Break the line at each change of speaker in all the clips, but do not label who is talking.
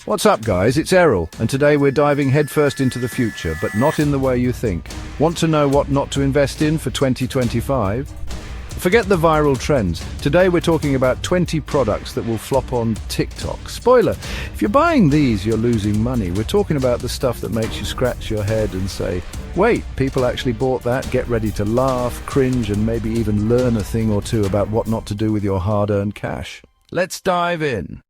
What's up, guys? It's Errol, and today we're diving headfirst into the future, but not in the way you think. Want to know what not to invest in for 2025? Forget the viral trends. Today we're talking about 20 products that will flop on TikTok. Spoiler, if you're buying these, you're losing money. We're talking about the stuff that makes you scratch your head and say, wait, people actually bought that. Get ready to laugh, cringe, and maybe even learn a thing or two about what not to do with your hard-earned cash. Let's dive in.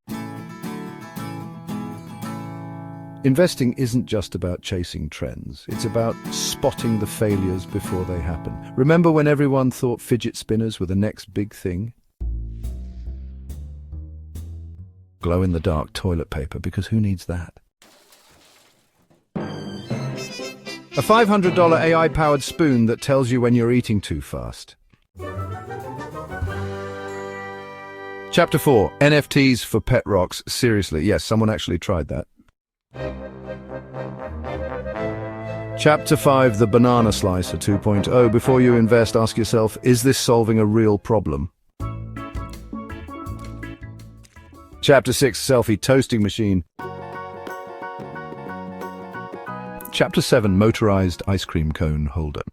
Investing isn't just about chasing trends. It's about spotting the failures before they happen. Remember when everyone thought fidget spinners were the next big thing? Glow-in-the-dark toilet paper, because who needs that? A $500 AI-powered spoon that tells you when you're eating too fast. Chapter 4, NFTs for pet rocks. Seriously, yes, someone actually tried that. Chapter 5, the Banana Slicer 2.0. Before you invest, ask yourself, is this solving a real problem? Chapter 6, Selfie Toasting Machine. Chapter 7, Motorized Ice Cream Cone Holder.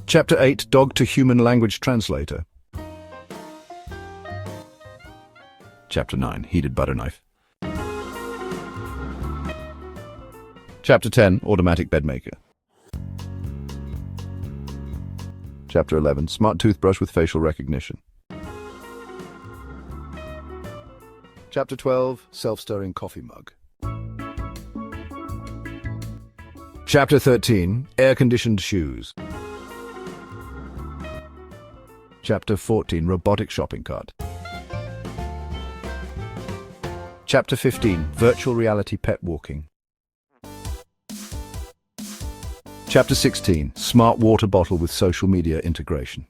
Chapter 8, Dog to Human Language Translator. Chapter 9, Heated Butter Knife. Chapter 10, Automatic Bed Maker. Chapter 11, Smart Toothbrush with Facial Recognition. Chapter 12, Self-Stirring Coffee Mug. Chapter 13, Air-Conditioned Shoes. Chapter 14, Robotic Shopping Cart. Chapter 15, Virtual Reality Pet Walking. Chapter 16, Smart Water Bottle with Social Media Integration.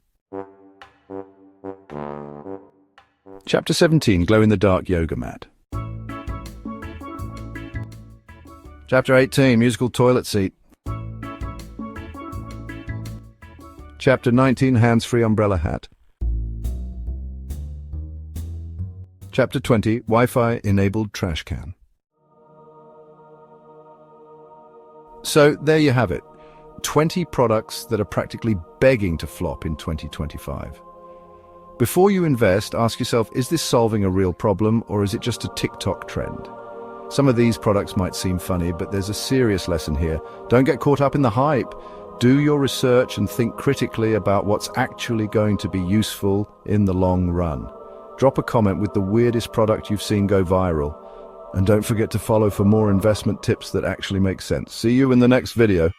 Chapter 17, Glow-in-the-Dark Yoga Mat. Chapter 18, Musical Toilet Seat. Chapter 19, Hands-Free Umbrella Hat. Chapter 20, Wi-Fi Enabled Trash Can. So there you have it. 20 products that are practically begging to flop in 2025. Before you invest, ask yourself, is this solving a real problem or is it just a TikTok trend? Some of these products might seem funny, but there's a serious lesson here. Don't get caught up in the hype. Do your research and think critically about what's actually going to be useful in the long run. Drop a comment with the weirdest product you've seen go viral. And don't forget to follow for more investment tips that actually make sense. See you in the next video.